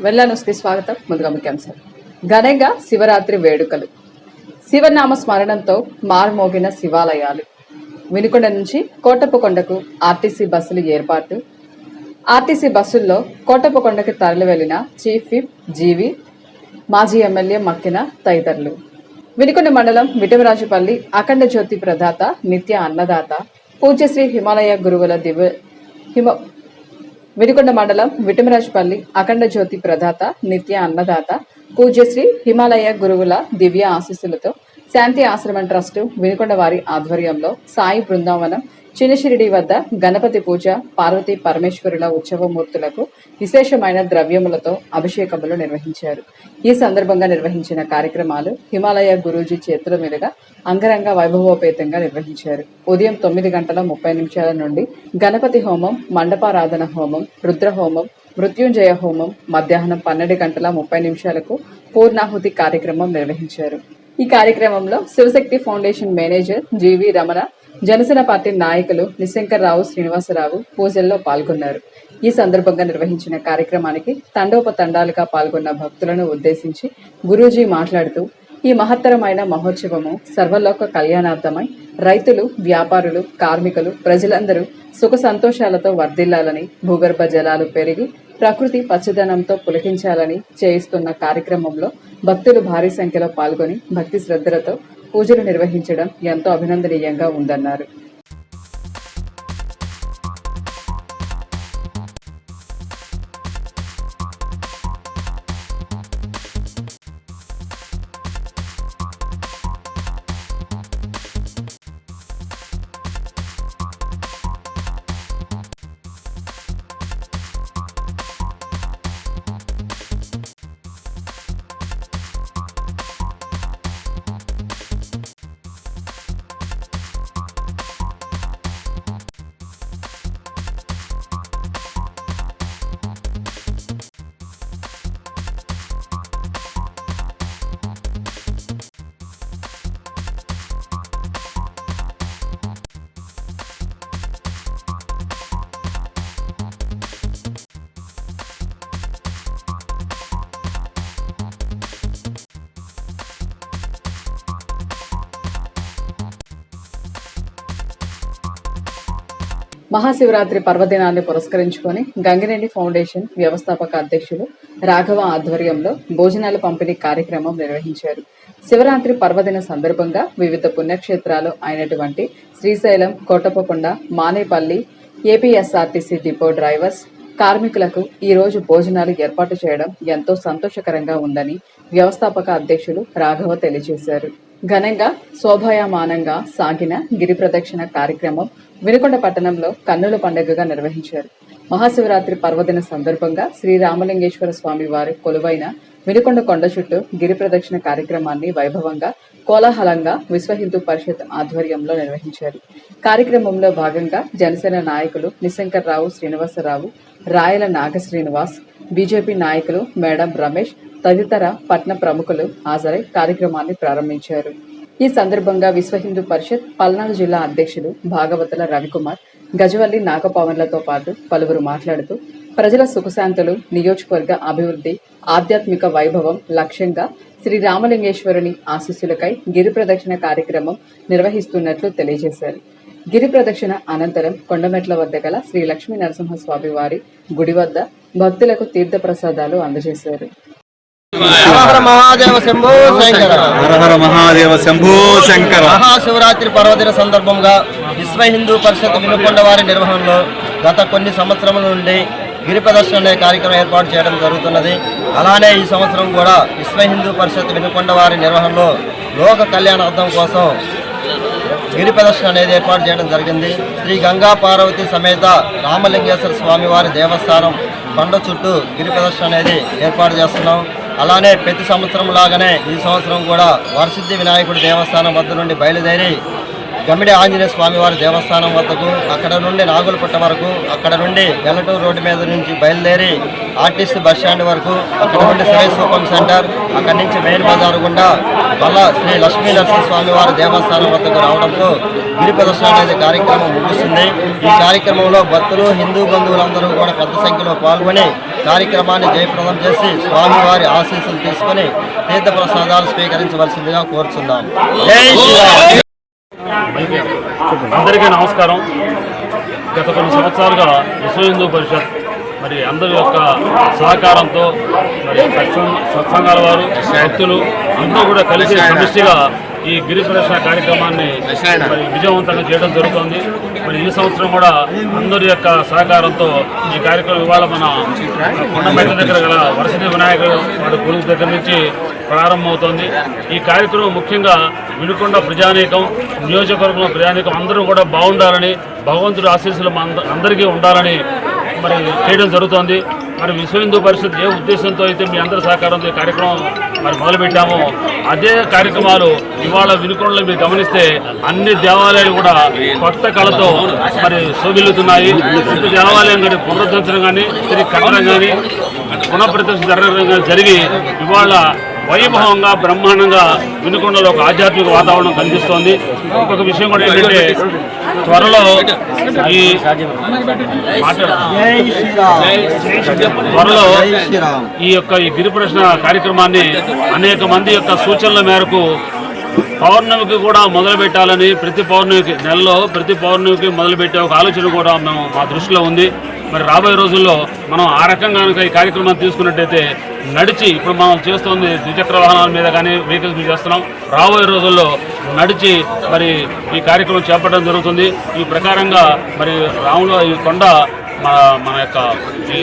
వెల్ల న్యూస్కి స్వాగతం. ముందుగా ముఖ్యాంశాలు. ఘనంగా శివరాత్రి వేడుకలు. శివనామ స్మరణంతో మారుమోగిన శివాలయాలు. వినుకొండ నుంచి కోటప్పకొండకు ఆర్టీసీ బస్సులు ఏర్పాటు. ఆర్టీసీ బస్సుల్లో కోటప్పకొండకు తరలి వెళ్లిన చీఫ్ విప్ జీవి, మాజీ ఎమ్మెల్యే మక్కిన తదితరులు. వినుకొండ మండలం విటమరాజుపల్లి అఖండ జ్యోతి ప్రదాత నిత్య అన్నదాత పూజ్యశ్రీ హిమాలయ గురువుల వినుకొండ మండలం విటమరాజుపల్లి అఖండ జ్యోతి ప్రదాత నిత్య అన్నదాత పూజ్యశ్రీ హిమాలయ గురువుల దివ్య ఆశీస్సులతో శాంతి ఆశ్రమం ట్రస్టు వినుకొండ వారి ఆధ్వర్యంలో సాయి బృందావనం చిన్నశిరిడి వద్ద గణపతి పూజ, పార్వతీ పరమేశ్వరుల ఉత్సవమూర్తులకు విశేషమైన ద్రవ్యములతో అభిషేకములు నిర్వహించారు. ఈ సందర్భంగా నిర్వహించిన కార్యక్రమాలు హిమాలయ గురూజీ చేతుల మీదుగా అంగరంగ వైభవోపేతంగా నిర్వహించారు. ఉదయం 9:30 నుండి గణపతి హోమం, మండపారాధన హోమం, రుద్రహోమం, మృత్యుంజయ హోమం, మధ్యాహ్నం 12:30 పూర్ణాహుతి కార్యక్రమం నిర్వహించారు. ఈ కార్యక్రమంలో శివశక్తి ఫౌండేషన్ మేనేజర్ జీవి రమణ, జనసేన పార్టీ నాయకులు నిశంకర్రావు, శ్రీనివాసరావు పూజల్లో పాల్గొన్నారు. ఈ సందర్భంగా నిర్వహించిన కార్యక్రమానికి తండోపతండాలుగా పాల్గొన్న భక్తులను ఉద్దేశించి గురూజీ మాట్లాడుతూ, ఈ మహత్తరమైన మహోత్సవము సర్వలోక కళ్యాణార్థమై రైతులు, వ్యాపారులు, కార్మికులు, ప్రజలందరూ సుఖ సంతోషాలతో వర్ధిల్లాలని, భూగర్భ జలాలు పెరిగి ప్రకృతి పచ్చదనంతో పులకించాలని చేయిస్తున్న కార్యక్రమంలో భక్తులు భారీ సంఖ్యలో పాల్గొని భక్తి శ్రద్ధలతో పూజలు నిర్వహించడం ఎంతో అభినందనీయంగా ఉందన్నారు. మహాశివరాత్రి పర్వదినాన్ని పురస్కరించుకొని గంగిరెడ్డి ఫౌండేషన్ వ్యవస్థాపక అధ్యక్షులు రాఘవ ఆధ్వర్యంలో భోజనాల పంపిణీ కార్యక్రమం నిర్వహించారు. శివరాత్రి పర్వదిన సందర్భంగా వివిధ పుణ్యక్షేత్రాలు అయినటువంటి Srisailam, Kotappakonda, Manepalli APSRTC depot drivers, కార్మికులకు ఈ రోజు భోజనాలు ఏర్పాటు చేయడం ఎంతో సంతోషకరంగా ఉందని వ్యవస్థాపక అధ్యక్షులు రాఘవ తెలియజేశారు. ఘనంగా శోభాయమానంగా సాగిన గిరి ప్రదక్షిణ కార్యక్రమం వినుకొండ పట్టణంలో కన్నుల పండుగగా నిర్వహించారు. మహాశివరాత్రి పర్వదిన సందర్భంగా శ్రీరామలింగేశ్వర స్వామి వారి కొలువైన వినుకొండ కొండ చుట్టూ గిరి ప్రదక్షిణ కార్యక్రమాన్ని వైభవంగా, కోలాహలంగా విశ్వ హిందూ పరిషత్ ఆధ్వర్యంలో నిర్వహించారు. కార్యక్రమంలో భాగంగా జనసేన నాయకులు నిశంకర్రావు, శ్రీనివాసరావు, రాయల నాగ శ్రీనివాస్, బీజేపీ నాయకులు మేడం రమేష్ తదితర పట్న ప్రముఖులు హాజరై కార్యక్రమాన్ని ప్రారంభించారు. ఈ సందర్భంగా విశ్వ హిందూ పరిషత్ పల్నాడు జిల్లా అధ్యక్షులు భాగవతుల రవికుమార్, గజవల్లి నాగపవన్లతో పాటు పలువురు మాట్లాడుతూ, ప్రజల సుఖశాంతులు, నియోజకవర్గ అభివృద్ధి, ఆధ్యాత్మిక వైభవం లక్ష్యంగా శ్రీరామలింగేశ్వరుని ఆశీస్సులకై గిరి ప్రదక్షిణ కార్యక్రమం నిర్వహిస్తున్నట్లు తెలియజేశారు. గిరి ప్రదక్షిణ అనంతరం కొండమెట్ల వద్ద గల శ్రీ లక్ష్మీ నరసింహస్వామి వారి గుడి వద్ద భక్తులకు తీర్థ ప్రసాదాలు అందజేశారు. మహాశివరాత్రి పర్వదిన సందర్భంగా విశ్వ హిందూ పరిషత్ వినుకొండ వారి నిర్వహణలో గత కొన్ని సంవత్సరముల నుండి గిరి ప్రదర్శన అనే కార్యక్రమం ఏర్పాటు చేయడం జరుగుతున్నది. అలానే ఈ సంవత్సరం కూడా విశ్వ హిందూ పరిషత్ వినుకొండ వారి నిర్వహణలో లోక కళ్యాణార్థం కోసం గిరి ప్రదర్శన అనేది ఏర్పాటు చేయడం జరిగింది. శ్రీ గంగా పార్వతి సమేత రామలింగేశ్వర స్వామి వారి దేవస్థానం కొండ చుట్టూ గిరి ప్రదర్శన అనేది ఏర్పాటు చేస్తున్నాం. అలానే ప్రతి సంవత్సరం లాగానే ఈ సంవత్సరం కూడా వరసిద్ధి వినాయకుడి దేవస్థానం వద్ద నుండి బయలుదేరి గమిడి ఆంజనేయ స్వామి వారి దేవస్థానం వద్దకు, అక్కడ నుండి నాగులపుట్ట వరకు, అక్కడ నుండి గెల్లటూరు రోడ్డు మీద నుంచి బయలుదేరి ఆర్టీసీ బస్ స్టాండ్ వరకు, అక్కడ నుండి శ్రీ సూపం సెంటర్, అక్కడి నుంచి మెయిన్ బజారు గుండా మళ్ళా శ్రీ లక్ష్మీ నరసింహ స్వామి వారి దేవస్థానం వద్దకు రావడంతో గిరి ప్రదర్శన అనేది కార్యక్రమం ముగుస్తుంది. ఈ కార్యక్రమంలో భక్తులు, హిందూ బంధువులందరూ కూడా పెద్ద సంఖ్యలో పాల్గొని కార్యక్రమాన్ని జయప్రదం చేసి స్వామివారి ఆశీస్సులు తీసుకుని తీర్థ ప్రసాదాలు స్వీకరించవలసిందిగా కోరుచున్నాం. జై శ్రీరామ్. అందరికీ నమస్కారం. గత కొన్ని సంవత్సరాలుగా విశ్వ హిందూ పరిషత్ మరి అందరి యొక్క సహకారంతో మరి సత్సంగాల వారు, భక్తులు అందరూ కూడా కలిసి సమిష్టిగా ఈ గిరి ప్రదర్శన కార్యక్రమాన్ని మరి విజయవంతంగా చేయడం జరుగుతుంది. మరి ఈ సంవత్సరం కూడా అందరి యొక్క సహకారంతో ఈ కార్యక్రమం ఇవాళ మన కొండపేట దగ్గర గల వరసిద్ధి వినాయకుడు వారి గురువు దగ్గర నుంచి ప్రారంభమవుతోంది. ఈ కార్యక్రమం ముఖ్యంగా వినుకొండ ప్రజానీకం, నియోజకవర్గంలో ప్రజానీకం అందరూ కూడా బాగుండాలని, భగవంతుడి ఆశీస్సులు అందరికీ ఉండాలని మరి చేయడం జరుగుతోంది. మరి విశ్వ హిందూ పరిషత్ ఏ ఉద్దేశంతో అయితే మీ అందరి సహకారంతో ఈ కార్యక్రమం మరి మొదలుపెట్టామో అదే కార్యక్రమాలు ఇవాళ వినుకొండలో మీరు గమనిస్తే అన్ని దేవాలయాలు కూడా కొత్త కళతో మరి శోభిల్లుతున్నాయి. ఇంత దేవాలయం కానీ పునరుద్ధరించడం కానీ, తిరిగి కట్టడం కానీ, పునఃప్రతిష్ఠ జరగడం కానీ జరిగి ఇవాళ వైభవంగా బ్రహ్మాండంగా వినుకొండలో ఒక ఆధ్యాత్మిక వాతావరణం కనిపిస్తోంది. ఇంకొక విషయం కూడా ఏంటంటే త్వరలో ఈ గిరి ప్రదర్శన కార్యక్రమాన్ని అనేక మంది యొక్క సూచనల మేరకు పౌర్ణమికి కూడా మొదలుపెట్టాలని, ప్రతి పౌర్ణమికి నెలలో ప్రతి పౌర్ణమికి మొదలుపెట్టే ఒక ఆలోచన కూడా మా దృష్టిలో ఉంది. మరి రాబోయే రోజుల్లో మనం ఆ రకంగా ఈ కార్యక్రమాన్ని తీసుకున్నట్టయితే నడిచి, ఇప్పుడు మనం చేస్తుంది ద్విచక్ర వాహనాల మీద కానీ వెహికల్స్ మీద చేస్తున్నాం, రాబోయే రోజుల్లో నడిచి మరి ఈ కార్యక్రమం చేపట్టడం జరుగుతుంది. ఈ ప్రకారంగా మరి రాములు ఈ కొండ మన యొక్క ఈ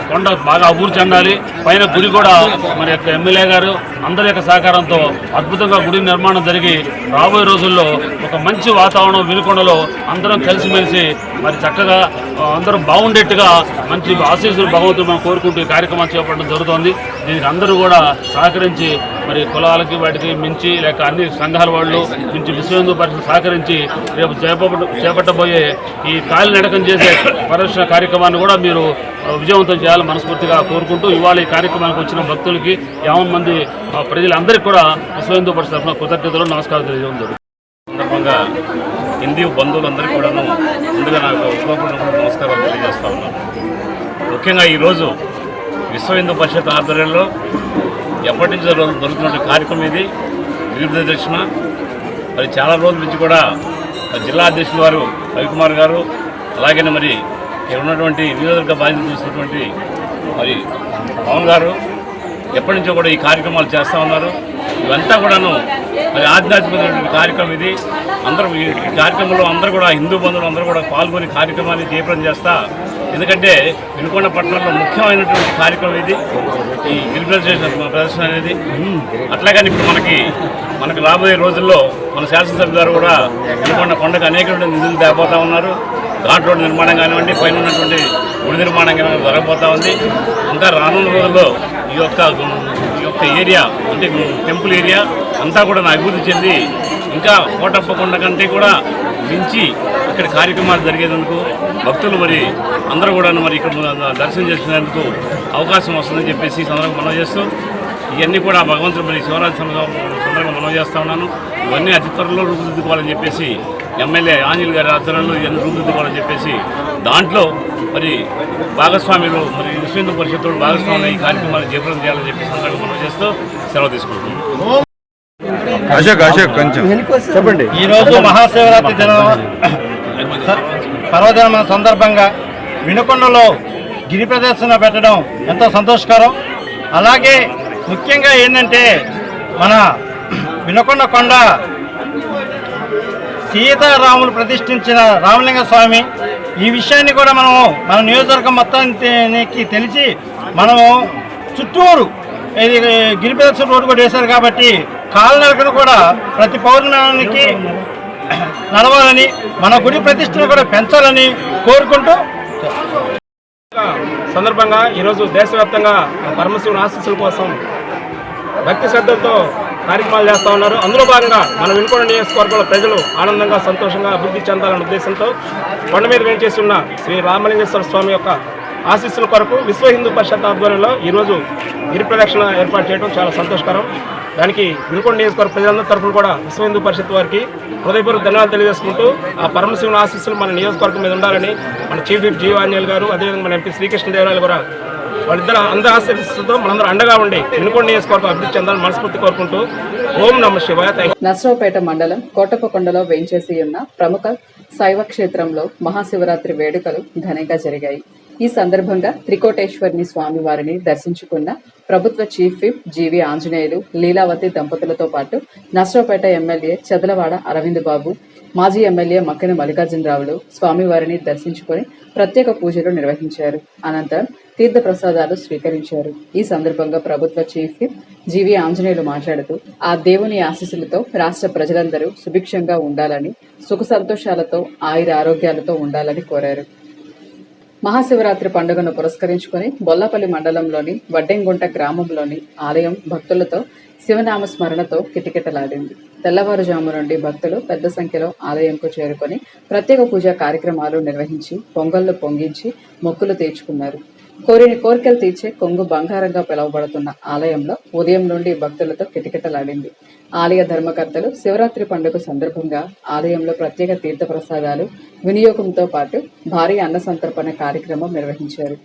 కొండ బాగా అభివృద్ధి చెందాలి. పైన గుడి కూడా మన యొక్క ఎమ్మెల్యే గారు అందరి యొక్క సహకారంతో అద్భుతంగా గుడి నిర్మాణం జరిగి రాబోయే రోజుల్లో ఒక మంచి వాతావరణం వినుకొండలో అందరం కలిసిమెలిసి మరి చక్కగా అందరూ బాగుండేట్టుగా మంచి ఆశీస్సులు భగవంతుడు మనం కోరుకుంటూ ఈ కార్యక్రమాన్ని చేపట్టడం జరుగుతోంది. దీనికి అందరూ కూడా సహకరించి మరి కులాలకి వాటికి మించి లేక అన్ని సంఘాల వాళ్ళు మించి విశ్వ హిందూ పరిషత్ సహకరించి రేపు చేపట్టబోయే ఈ కాలినడకం చేసే ప్రదర్శన కార్యక్రమాన్ని కూడా మీరు విజయవంతం చేయాలని మనస్ఫూర్తిగా కోరుకుంటూ ఇవాళ ఈ కార్యక్రమానికి వచ్చిన భక్తులకి 50 మంది ప్రజలందరికీ కూడా విశ్వ హిందూ పరిషత్ తరఫున కృతజ్ఞతలు, నమస్కారం తెలియజేయడం జరుగుతుంది. సందర్భంగా హిందూ బంధువులందరికీ కూడాను ముందుగా నాకు నమస్కారాలు తెలియజేస్తా ఉన్నాను. ముఖ్యంగా ఈరోజు విశ్వ హిందూ పరిషత్ ఆధ్వర్యంలో ఎప్పటి నుంచి జరుగుతున్న కార్యక్రమం ఇది గిరి ప్రదర్శన. మరి చాలా రోజుల నుంచి కూడా జిల్లా అధ్యక్షులు వారు రవికుమార్ గారు, అలాగే మరి ఇక్కడ ఉన్నటువంటి నియోజకవర్గ బాధ్యత చూసినటువంటి మరి పవన్ గారు ఎప్పటి నుంచో కూడా ఈ కార్యక్రమాలు చేస్తూ ఉన్నారు. ఇవంతా కూడాను మరి ఆధ్యాత్మికమైనటువంటి కార్యక్రమం ఇది. అందరూ ఈ కార్యక్రమంలో అందరూ కూడా హిందూ బంధువులు అందరూ కూడా పాల్గొని కార్యక్రమాన్ని జయప్రదం చేస్తా. ఎందుకంటే వినుకొండ పట్టణంలో ముఖ్యమైనటువంటి కార్యక్రమం ఇది ఈ గిరి ప్రదర్శన అనేది. అట్లాగని ఇప్పుడు మనకి రాబోయే రోజుల్లో మన శాసనసభ్యులు గారు కూడా వినుకొండ కొండకు అనేక నిధులు తేపోతూ ఉన్నారు. ఘాట్ రోడ్డు నిర్మాణం కానివ్వండి, పైన ఉన్నటువంటి గుడి నిర్మాణం కానివ్వండి జరగబోతూ ఉంది. ఇంకా రానున్న రోజుల్లో ఈ యొక్క ఏరియా అంటే టెంపుల్ ఏరియా అంతా కూడా అభివృద్ధి చెంది ఇంకా కోటప్పకొండ కంటే కూడా మించి ఇక్కడ కార్యక్రమాలు జరిగేందుకు భక్తులు మరి అందరూ కూడా మరి ఇక్కడ దర్శనం చేసుకునేందుకు అవకాశం వస్తుందని చెప్పేసి ఈ సందర్భంగా మనం చేస్తూ ఇవన్నీ కూడా భగవంతుడు మరి శివరాత్రి సందర్భంగా మనం చేస్తూ ఉన్నాను. ఇవన్నీ అతి త్వరలో రూపుదిద్దుకోవాలని చెప్పేసి ఎమ్మెల్యే ఆంజనేయులు గారి ఆధ్వర్యంలో ఇవన్నీ రూపుదిద్దుకోవాలని చెప్పేసి దాంట్లో మరి భాగస్వామ్యులు మరి విశ్వ హిందూ పరిషత్తు భాగస్వామ్యం ఈ కార్యక్రమాన్ని జయప్రదం చేయాలని చెప్పి సందర్భంగా మనం చేస్తూ సెలవు తీసుకుంటున్నాం. చెప్పండి. ఈరోజు మహాశివరాత్రి పర్వదినం సందర్భంగా వినుకొండలో గిరి ప్రదర్శన పెట్టడం ఎంతో సంతోషకరం. అలాగే ముఖ్యంగా ఏంటంటే మన వినుకొండ కొండ సీతారాములు ప్రతిష్ఠించిన రామలింగ స్వామి. ఈ విషయాన్ని కూడా మన నియోజకవర్గం మొత్తానికి తెలిసి మనము చుట్టూరు గిరి ప్రదర్శన రోడ్డు కూడా వేశారు కాబట్టి కాలినడకను కూడా ప్రతి పౌర్ణమికి నడవాలని, మన గుడి ప్రతిష్టను కూడా పెంచాలని కోరుకుంటూ సందర్భంగా ఈరోజు దేశవ్యాప్తంగా పరమశివుని ఆశీస్సుల కోసం భక్తి శ్రద్ధలతో కార్యక్రమాలు చేస్తూ ఉన్నారు. అందులో భాగంగా మన వినుకొండ నియోజకవర్గంలో ప్రజలు ఆనందంగా సంతోషంగా అభివృద్ధి చెందాలనే ఉద్దేశంతో కొండ మీద వేంచేస్తున్న శ్రీ రామలింగేశ్వర స్వామి యొక్క ఆశీస్సుల కొరకు విశ్వ హిందూ పరిషత్ ఆధ్వర్యంలో ఈరోజు గిరి ప్రదక్షిణ ఏర్పాటు చేయడం చాలా సంతోషకరం. దానికి వినుకొండ నియోజకవర్గ ప్రజలందరి తరఫున కూడా విశ్వ హిందూ పరిషత్ వారికి హృదయపూర్వక ధన్యవాదాలు తెలియజేసుకుంటూ ఆ పరమశివుని ఆశీస్సులు మన నియోజకవర్గం మీద ఉండాలని మన చీఫ్ విప్ జీవ ఆంజనేయులు గారు, అదేవిధంగా మన ఎంపీ శ్రీకృష్ణదేవరాయలు కూడా వాళ్ళిద్దరు అందరి ఆశీస్సులతో మనందరూ అండగా ఉండి వినుకొండ నియోజకవర్గం అభివృద్ధి చెందాలని మనస్ఫూర్తి కోరుకుంటూ ఓం నమః శివాయ. నర్సరావుపేట మండలం కోటప్పకొండలో వేంచేసి ఉన్న ప్రముఖ శైవ క్షేత్రంలో మహాశివరాత్రి వేడుకలు ఘనంగా జరిగాయి. ఈ సందర్భంగా త్రికోటేశ్వరిని స్వామి వారిని దర్శించుకున్న ప్రభుత్వ చీఫ్ విప్ జీవి ఆంజనేయులు, లీలావతి దంపతులతో పాటు నర్సరావుపేట ఎమ్మెల్యే చదలవాడ అరవింద్ బాబు, మాజీ ఎమ్మెల్యే మక్కిన మల్లికార్జునరావులు స్వామివారిని దర్శించుకొని ప్రత్యేక పూజలు నిర్వహించారు. అనంతరం తీర్థ ప్రసాదాలు స్వీకరించారు. ఈ సందర్భంగా ప్రభుత్వ చీఫ్ విప్ జీవి ఆంజనేయులు మాట్లాడుతూ ఆ దేవుని ఆశీస్సులతో రాష్ట్ర ప్రజలందరూ సుభిక్షంగా ఉండాలని, సుఖ సంతోషాలతో ఆయుర ఆరోగ్యాలతో ఉండాలని కోరారు. మహాశివరాత్రి పండుగను పురస్కరించుకొని బొల్లపల్లి మండలంలోని వడ్డెంగుంట గ్రామంలోని ఆలయం భక్తులతో శివనామ స్మరణతో కిటకిటలాడింది. తెల్లవారుజాము నుండి భక్తులు పెద్ద సంఖ్యలో ఆలయంకు చేరుకొని ప్రత్యేక పూజా కార్యక్రమాలు నిర్వహించి పొంగళ్లు పొంగించి మొక్కులు తీర్చుకున్నారు. కోరికలు తీర్చే కొంగు బంగారంగా పిలువబడుతున్న ఆలయంలో ఉదయం నుండి భక్తులతో కిటకిటలాడింది. ఆలయ ధర్మకర్తలు శివరాత్రి పండుగ సందర్భంగా ఆలయంలో ప్రత్యేక తీర్థ ప్రసాదాలు వినియోగంతో పాటు భారీ అన్న సంతర్పణ కార్యక్రమం నిర్వహించారు.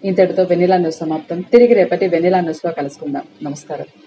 ఇంతటితో వెన్నెలా న్యూస్ సమాప్తం. తిరిగి రేపటి వెన్నెలా న్యూస్ లో కలుసుకుందాం. నమస్కారం.